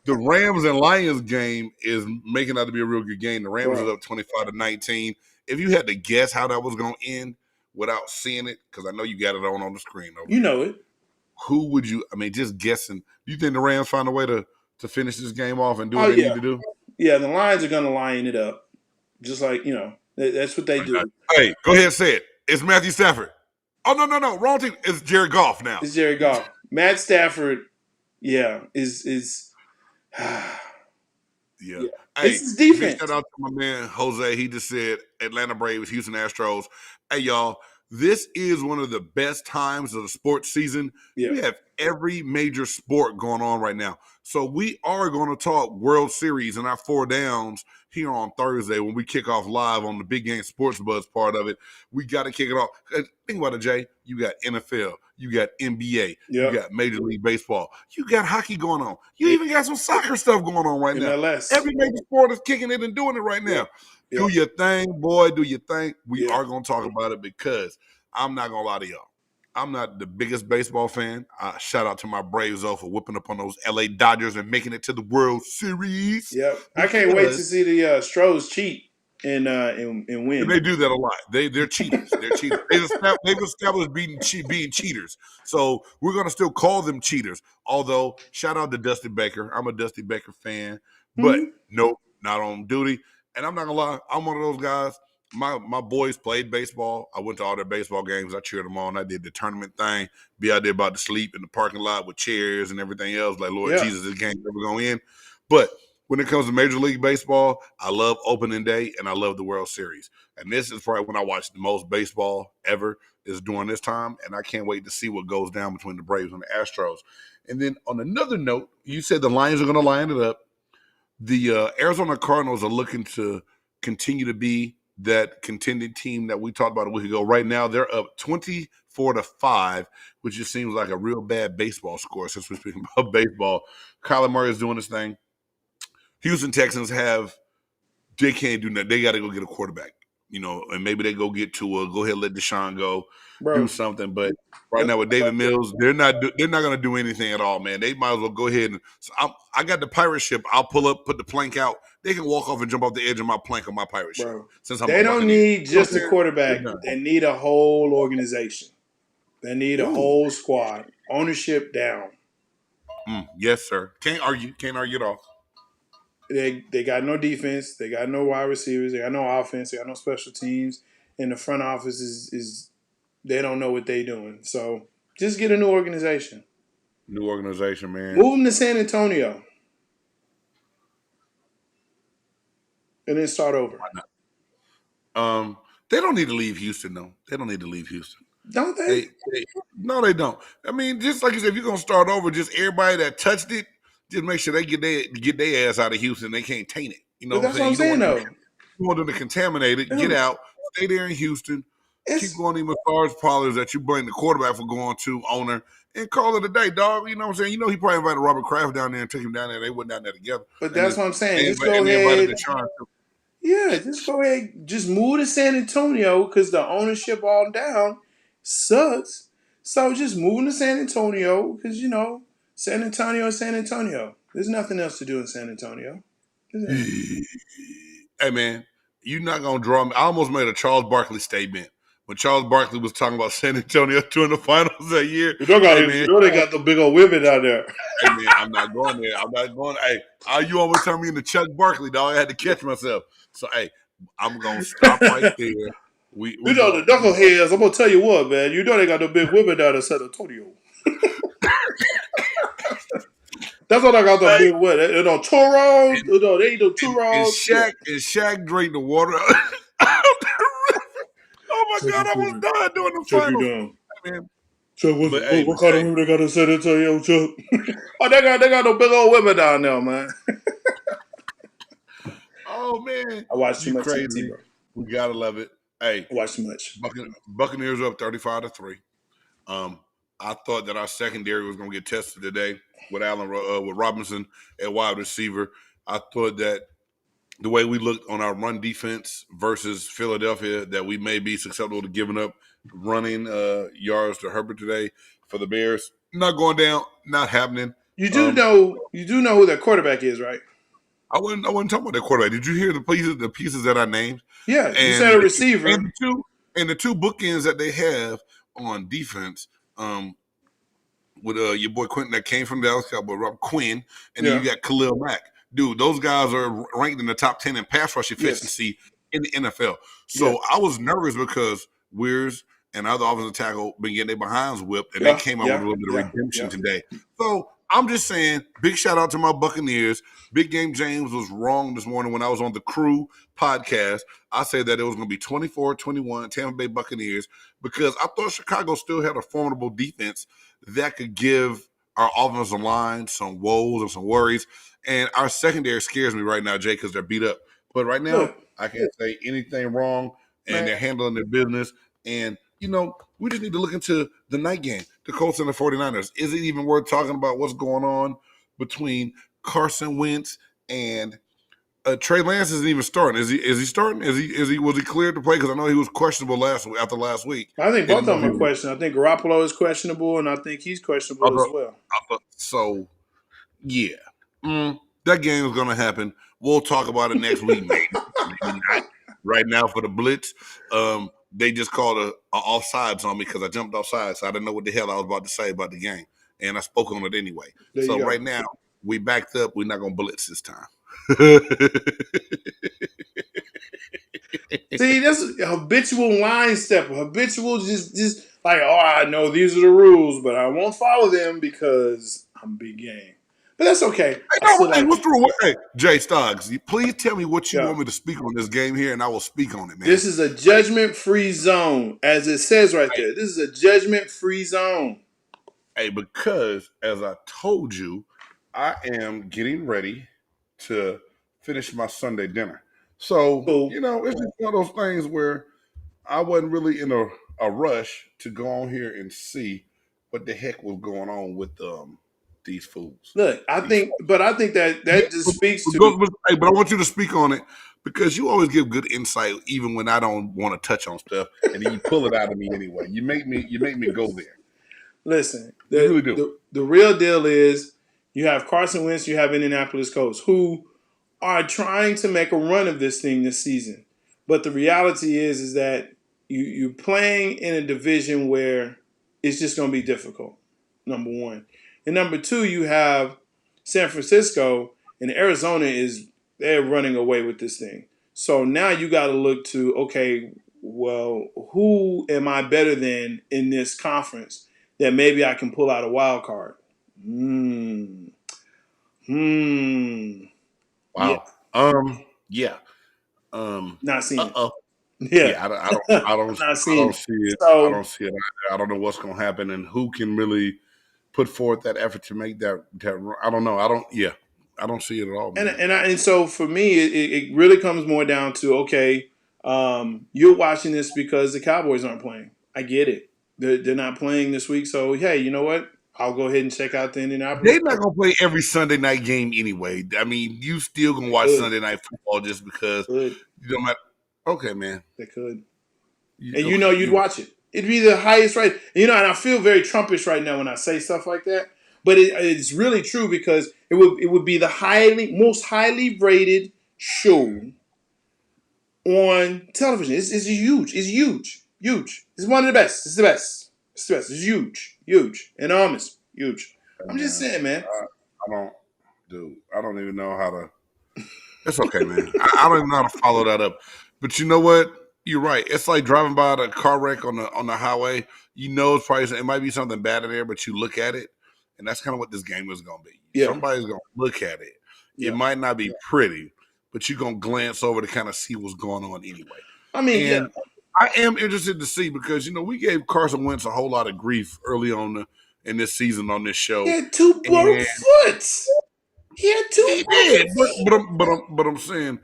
Speaker 4: the Rams and Lions game is making out to be a real good game. The Rams is
Speaker 1: Bro.
Speaker 4: up 25-19. If you had to guess how that was going to end without seeing it, because I know you got it on the screen over
Speaker 1: You
Speaker 4: there,
Speaker 1: know it.
Speaker 4: who would you? I mean, just guessing. Do you think the Rams find a way to finish this game off and do
Speaker 1: Oh
Speaker 4: what they
Speaker 1: yeah,
Speaker 4: need to do?
Speaker 1: yeah. The Lions are gonna line it up, just like that's what they do.
Speaker 4: Hey, go ahead and say it. It's Matthew Stafford. Oh no, wrong team. It's Jared Goff now.
Speaker 1: It's Jared Goff. Matt Stafford, yeah, is
Speaker 4: Yeah.
Speaker 1: yeah.
Speaker 4: Hey,
Speaker 1: It's his
Speaker 4: big
Speaker 1: defense.
Speaker 4: shout out to my man Jose. He just said Atlanta Braves, Houston Astros. Hey, y'all, this is one of the best times of the sports season.
Speaker 1: Yeah.
Speaker 4: We have every major sport going on right now. So we are going to talk World Series and our 4 downs here on Thursday when we kick off live on the Big Game Sports Buzz part of it. We got to kick it off. Think about it, Jay. You got NFL. You got NBA.
Speaker 1: Yep.
Speaker 4: You got Major League Baseball. You got hockey going on. You even got some soccer stuff going on right now.
Speaker 1: MLS.
Speaker 4: Every major sport is kicking it and doing it right now.
Speaker 1: Yeah.
Speaker 4: Do your thing, boy. Do your thing. We
Speaker 1: Yeah.
Speaker 4: are going to talk about it because I'm not going to lie to y'all. I'm not the biggest baseball fan. Shout out to my Braves, though, for whipping up on those LA Dodgers and making it to the World Series.
Speaker 1: Yep. I can't wait to see the Stros cheat and win.
Speaker 4: And they do that a lot. They're cheaters. They're cheaters. They've established being cheaters. So we're gonna still call them cheaters. Although shout out to Dusty Baker. I'm a Dusty Baker fan, but nope, not on duty. And I'm not gonna lie, I'm one of those guys. My boys played baseball. I went to all their baseball games. I cheered them on. I did the tournament thing. Be out there about to sleep in the parking lot with chairs and everything else. Like, Lord Jesus, this game never going in. But when it comes to Major League Baseball, I love opening day and I love the World Series. And this is probably when I watch the most baseball ever is during this time. And I can't wait to see what goes down between the Braves and the Astros. And then on another note, you said the Lions are going to line it up. The Arizona Cardinals are looking to continue to be that contending team that we talked about a week ago. Right now, they're up 24-5, which just seems like a real bad baseball score since we're speaking about baseball. Kyler Murray is doing his thing. Houston Texans they can't do nothing. They got to go get a quarterback, and maybe they go get Tua. Go ahead, let Deshaun go, do something. But right now with David Mills, they're not going to do anything at all, man. They might as well go ahead and. So I got the pirate ship. I'll pull up, put the plank out. They can walk off and jump off the edge of my plank on my pirate ship. Since
Speaker 1: they don't need just a quarterback. They need a whole organization. They need a whole squad. Ownership down.
Speaker 4: Yes, sir. Can't argue at all.
Speaker 1: They got no defense. They got no wide receivers. They got no offense. They got no special teams. And the front office is they don't know what they're doing. So just get a new organization.
Speaker 4: New organization, man.
Speaker 1: Move them to San Antonio. And then start over.
Speaker 4: They don't need to leave Houston, though. They don't need to leave Houston.
Speaker 1: Don't they?
Speaker 4: No, they don't. I mean, just like you said, if you're going to start over, just everybody that touched it, just make sure they get their ass out of Houston. They can't taint it. You know
Speaker 1: what I'm saying? Though.
Speaker 4: You want them to contaminate it. Get out. Stay there in Houston. Keep going to these massage parlors that you blame the quarterback for going to, owner, and call it a day, dog. You know what I'm saying? He probably invited Robert Kraft down there and took him down there. They went down there together.
Speaker 1: But that's what I'm saying. Just go ahead. Yeah, just go ahead. Just move to San Antonio because the ownership all down sucks. So just moving to San Antonio because, San Antonio is San Antonio. There's nothing else to do in San Antonio.
Speaker 4: Hey, man, you're not going to draw me. I almost made a Charles Barkley statement. When Charles Barkley was talking about San Antonio during the finals that year.
Speaker 1: They got the big old women out there.
Speaker 4: Hey, man, I'm not going there. I'm not going. Hey, you always turn me into Chuck Barkley, dog. I had to catch myself. So, hey, I'm going to stop right there.
Speaker 1: The knuckleheads, I'm going to tell you what, man. They got the big women down in San Antonio. That's what I got the big women. Churros. They eat the churros.
Speaker 4: Is Shaq drink the water? Oh, my God, I almost died during the finals. Hey, man.
Speaker 1: Chuck, what kind of women they got in San Antonio, Chuck? They got no big old women down there, man.
Speaker 4: Oh, man.
Speaker 1: I watched too much
Speaker 4: crazy.
Speaker 1: TV, bro.
Speaker 4: We got to love it. Hey.
Speaker 1: I watched too much.
Speaker 4: Buccaneers are up 35-3. I thought that our secondary was going to get tested today with with Robinson at wide receiver. I thought that the way we looked on our run defense versus Philadelphia, that we may be susceptible to giving up running yards to Herbert today for the Bears. Not going down, not happening.
Speaker 1: You do know who their quarterback is, right?
Speaker 4: I wasn't talking about that quarterback. Did you hear the pieces that I named?
Speaker 1: Yeah, you
Speaker 4: And
Speaker 1: said a receiver.
Speaker 4: And the two bookends that they have on defense, with your boy Quentin that came from Dallas Cowboy, Rob Quinn, and then you got Khalil Mack. Dude, those guys are ranked in the top 10 in pass rush efficiency in the NFL. So I was nervous because Weirs and other offensive tackle been getting their behinds whipped, and they came out with a little bit of redemption today. So I'm just saying, big shout out to my Buccaneers. Big Game James was wrong this morning when I was on the Crew podcast. I said that it was going to be 24-21 Tampa Bay Buccaneers because I thought Chicago still had a formidable defense that could give our offensive line some woes and some worries. And our secondary scares me right now, Jay, because they're beat up. But right now, I can't say anything wrong, and they're handling their business. And, we just need to look into the night game, the Colts and the 49ers. Is it even worth talking about what's going on between Carson Wentz and Trey Lance? Isn't even starting. Is he starting? Was he cleared to play? Because I know he was questionable after last week.
Speaker 1: I think both of them are questionable. I think Garoppolo is questionable, and I think he's questionable as well.
Speaker 4: So, yeah. That game is going to happen. We'll talk about it next week, maybe not. Right now for the Blitz, they just called a offsides on me because I jumped offside, so I didn't know what the hell I was about to say about the game, and I spoke on it anyway. So right now, we backed up. We're not going to blitz this time.
Speaker 1: See, that's a habitual line stepper. Habitual just like, I know these are the rules, but I won't follow them because I'm big game. But that's okay.
Speaker 4: What's the rule? Hey, J-Stogs, please tell me what you want me to speak on this game here, and I will speak on it, man.
Speaker 1: This is a judgment-free zone, as it says right there. This is a judgment-free zone.
Speaker 4: Hey, because as I told you, I am getting ready to finish my Sunday dinner. So, it's just one of those things where I wasn't really in a rush to go on here and see what the heck was going on with these fools.
Speaker 1: Look, I think that just speaks to.
Speaker 4: But I want you to speak on it because you always give good insight, even when I don't want to touch on stuff, and then you pull it out of me anyway. You make me go there.
Speaker 1: Listen,
Speaker 4: you really do.
Speaker 1: The real deal is you have Carson Wentz, you have Indianapolis Colts, who are trying to make a run of this thing this season. But the reality is that you're playing in a division where it's just going to be difficult. Number one. And number two, you have San Francisco, and Arizona they're running away with this thing. So now you got to look to, okay, well, who am I better than in this conference that maybe I can pull out a wild card?
Speaker 4: Wow. Yeah.
Speaker 1: Not seeing it.
Speaker 4: Yeah, I don't see it.
Speaker 1: So,
Speaker 4: I don't see it. I don't know what's going to happen and who can really put forth that effort to make that. I don't know. I don't see it at all. Man.
Speaker 1: And so for me, it really comes more down to, okay, you're watching this because the Cowboys aren't playing. I get it. They're not playing this week, so hey, you know what? I'll go ahead and check out the Indianapolis.
Speaker 4: They're not going to play every Sunday night game anyway. I mean, you still going to watch Sunday night football just because you don't have. Okay, man.
Speaker 1: They could. You'd watch it. It'd be the highest rate. And I feel very Trumpish right now when I say stuff like that. But it's really true because it would be the most highly rated show on television. It's huge. It's huge. Huge. It's one of the best. It's the best. It's the best. It's huge. Huge. Enormous. Huge. I'm just saying, man.
Speaker 4: I don't even know how to. It's okay, man. I don't even know how to follow that up. But you know what? You're right. It's like driving by a car wreck on the highway. It might be something bad in there, but you look at it, and that's kind of what this game is going to be.
Speaker 1: Yeah.
Speaker 4: Somebody's going to look at it. It might not be pretty, but you're going to glance over to kind of see what's going on anyway.
Speaker 1: I mean,
Speaker 4: I am interested to see because, we gave Carson Wentz a whole lot of grief early on in this season on this show.
Speaker 1: He had two broke foot. He had two.
Speaker 4: He did, but I'm saying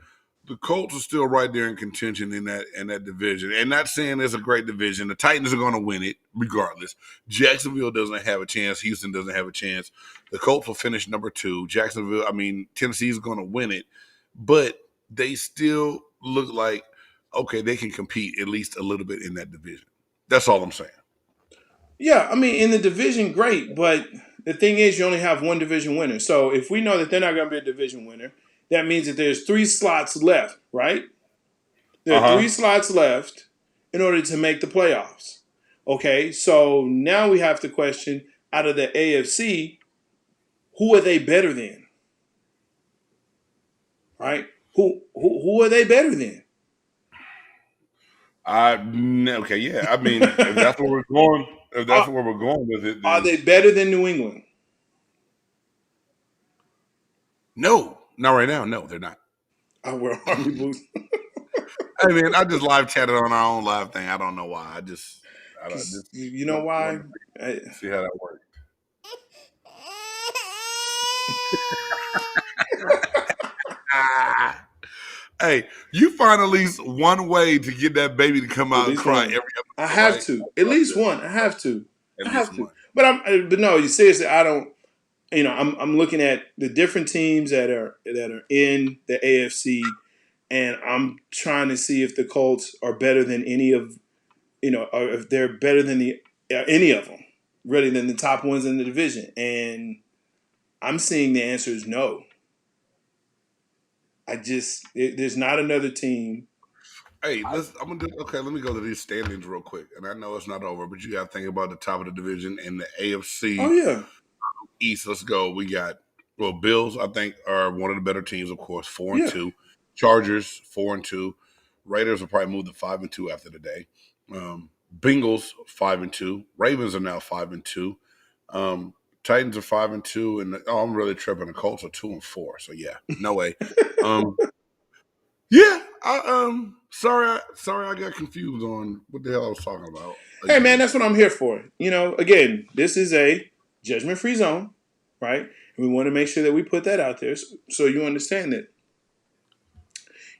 Speaker 4: the Colts are still right there in contention in that division. And not saying it's a great division. The Titans are going to win it regardless. Jacksonville doesn't have a chance. Houston doesn't have a chance. The Colts will finish number 2. Tennessee's going to win it, but they still look like okay, they can compete at least a little bit in that division. That's all I'm saying.
Speaker 1: Yeah, I mean, in the division, great, but the thing is, you only have one division winner. So if we know that they're not going to be a division winner, that means that there's 3 slots left, right? There are 3 slots left in order to make the playoffs. Okay, so now we have to question out of the AFC, who are they better than? Right? Who are they better than?
Speaker 4: Okay, yeah. I mean, if that's where we're going, with it, then
Speaker 1: Are they better than New England?
Speaker 4: no, not right now. No, they're not.
Speaker 1: Well, are we losing?
Speaker 4: I mean, I just live chatted on our own live thing. I don't know why. I just
Speaker 1: You know why?
Speaker 4: See how that works. Hey, you find at least one way to get that baby to come out and cry every episode.
Speaker 1: I have to. At least one. I have to. I have to. But no, seriously, I don't. You know, I'm looking at the different teams that are in the AFC, and I'm trying to see if the Colts are better than any of, or if they're better than any of them, really, than the top ones in the division. And I'm seeing the answer is no. There's not another team.
Speaker 4: Hey, let me go to these standings real quick. And I know it's not over, but you got to think about the top of the division and the AFC.
Speaker 1: Oh yeah.
Speaker 4: East. Let's go. We got Bills. I think are one of the better teams, of course. 4-2. Chargers 4-2. Raiders will probably move to 5-2 after the day. Bengals 5-2. Ravens are now 5-2. Titans are 5-2, and I'm really tripping. The Colts are 2-4. So yeah, no way. Yeah, sorry I got confused on what the hell I was talking about.
Speaker 1: Hey man, that's what I'm here for. Again, this is a judgment-free zone, right? And we want to make sure that we put that out there so you understand that.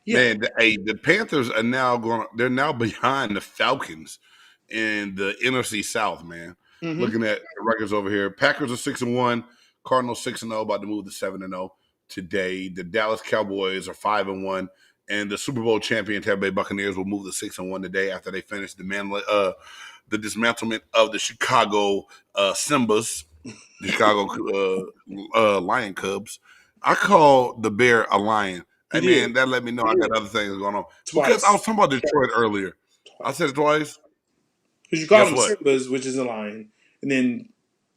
Speaker 4: Yeah. Man, the Panthers are they're now behind the Falcons in the NFC South, man. Mm-hmm. Looking at the records over here. Packers are 6-1, Cardinals 6-0, about to move to 7-0 today. The Dallas Cowboys are 5-1, and the Super Bowl champion Tampa Bay Buccaneers will move to 6-1 today after they finish the dismantlement of the Chicago Simbas, the Chicago Lion Cubs. I call the bear a lion. Hey, man, that let me know I got other things going on.
Speaker 1: Twice.
Speaker 4: Because I was talking about Detroit earlier. I said it twice.
Speaker 1: Because you call them Simbas, which is a lion, and then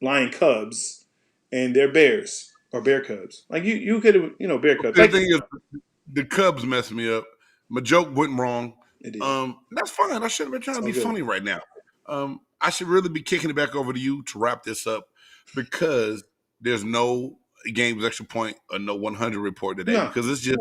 Speaker 1: Lion Cubs, and they're bears or bear cubs. Like you could have, bear cubs.
Speaker 4: The thing is, the Cubs messed me up. My joke went wrong.
Speaker 1: It did.
Speaker 4: That's fine. I shouldn't have been trying to be funny right now. I should really be kicking it back over to you to wrap this up because there's no games extra point or no 100 report today because it's just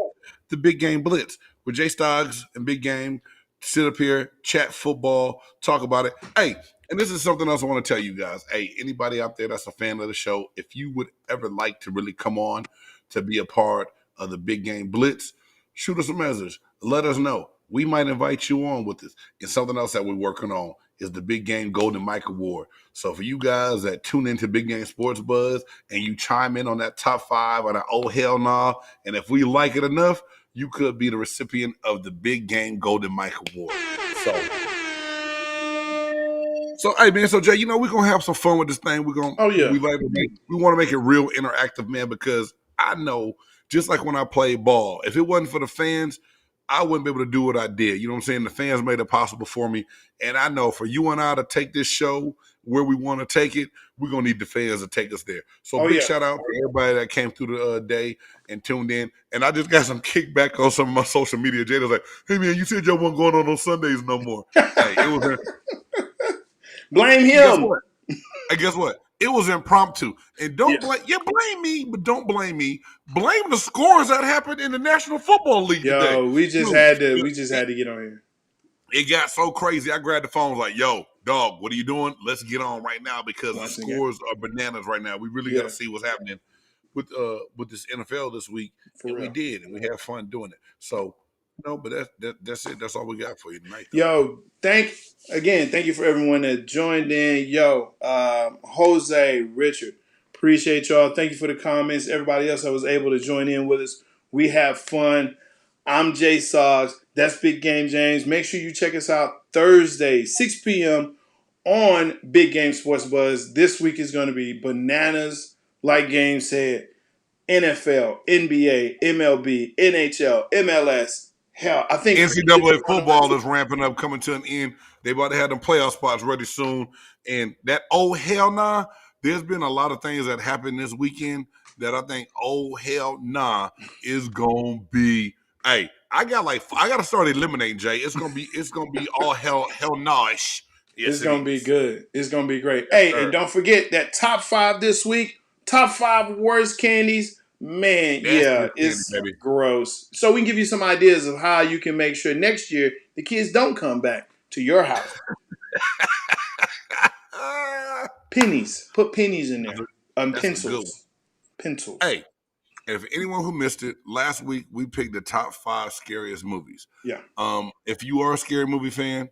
Speaker 4: the Big Game Blitz with J-Stogs and Big Game. Sit up here, chat football, talk about it. Hey, and this is something else I want to tell you guys. Hey, anybody out there that's a fan of the show, if you would ever like to really come on to be a part of the Big Game Blitz, shoot us a message. Let us know. We might invite you on with this. And something else that we're working on is the Big Game Golden Mic Award. So for you guys that tune into Big Game Sports Buzz and you chime in on that top 5 or that oh hell nah, and if we like it enough, you could be the recipient of the Big Game Golden Mic Award. So hey man, so Jay, we're gonna have some fun with this thing. We want to make it real interactive, man, because I know just like when I played ball, if it wasn't for the fans, I wouldn't be able to do what I did. You know what I'm saying? The fans made it possible for me. And I know for you and I to take this show where we want to take it, we're going to need the fans to take us there. So big shout out to everybody that came through the day and tuned in. And I just got some kickback on some of my social media. Jay was like, hey, man, you said y'all wasn't going on Sundays no more. Hey, it was
Speaker 1: blame him.
Speaker 4: Guess what? It was impromptu. And blame me, but don't blame me. Blame the scores that happened in the National Football League today.
Speaker 1: We just had to get on here.
Speaker 4: It got so crazy. I grabbed the phone, was like, yo, dog, what are you doing? Let's get on right now because the scores are bananas right now. We really got to see what's happening with this NFL this week. We did, and we had fun doing it. So No, but that's it. That's all we got for you tonight, though.
Speaker 1: Yo, thank you for everyone that joined in. Yo, Jose, Richard, appreciate y'all. Thank you for the comments. Everybody else that was able to join in with us. We have fun. I'm J-Stogs. That's Big Game James. Make sure you check us out Thursday, 6 p.m. on Big Game Sports Buzz. This week is going to be bananas, like Game said. NFL, NBA, MLB, NHL, MLS. Hell, I think
Speaker 4: NCAA football is ramping up, coming to an end. They about to have them playoff spots ready soon. And that hell nah, there's been a lot of things that happened this weekend that I think hell nah is gonna be. Hey, I gotta start eliminating, Jay. It's gonna be all hell nah-ish. Yes,
Speaker 1: it's gonna be good. It's gonna be great.
Speaker 4: Yes,
Speaker 1: Hey,
Speaker 4: sir.
Speaker 1: and don't forget that top 5 this week. Top 5 worst candies. Man, yeah, it's
Speaker 4: baby.
Speaker 1: gross. So we can give you some ideas of how you can make sure next year the kids don't come back to your house. Pennies. Put pennies in there. Pencils. Pencils.
Speaker 4: Hey, if anyone who missed it, last week we picked the top 5 scariest movies.
Speaker 1: Yeah.
Speaker 4: If you are a scary movie fan,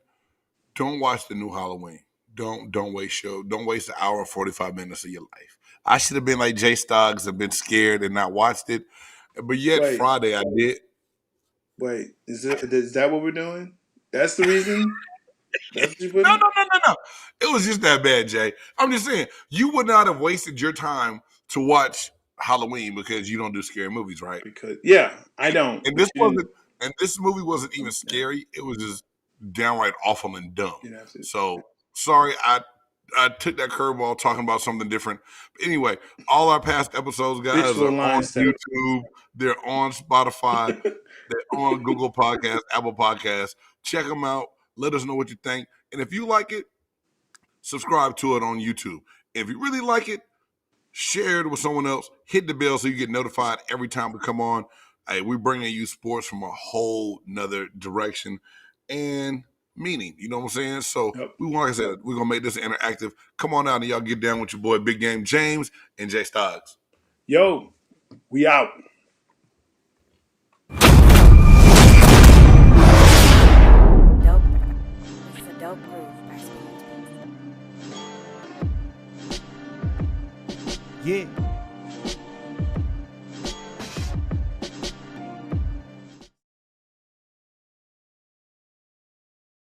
Speaker 4: don't watch the new Halloween. Don't waste an hour and 45 minutes of your life. I should have been like J-Stogs and been scared and not watched it. But yet Friday I did.
Speaker 1: Wait, is that what we're doing? That's the reason? That's what you put
Speaker 4: No. It was just that bad, Jay. I'm just saying, you would not have wasted your time to watch Halloween because you don't do scary movies, right?
Speaker 1: Because I don't.
Speaker 4: And this movie wasn't even scary. It was just downright awful and dumb. So sorry, I took that curveball talking about something different. But anyway, all our past episodes, guys, are on YouTube. They're on Spotify. They're on Google Podcasts, Apple Podcasts. Check them out. Let us know what you think. And if you like it, subscribe to it on YouTube. If you really like it, share it with someone else. Hit the bell so you get notified every time we come on. Hey, we're bringing you sports from a whole nother direction and meaning. You know what I'm saying? So like I said, we're going to make this interactive. Come on out and y'all get down with your boy Big Game James and J-Stogs.
Speaker 1: Yo, we out.
Speaker 2: Dope. It's a dope move by Speed.
Speaker 3: Yeah.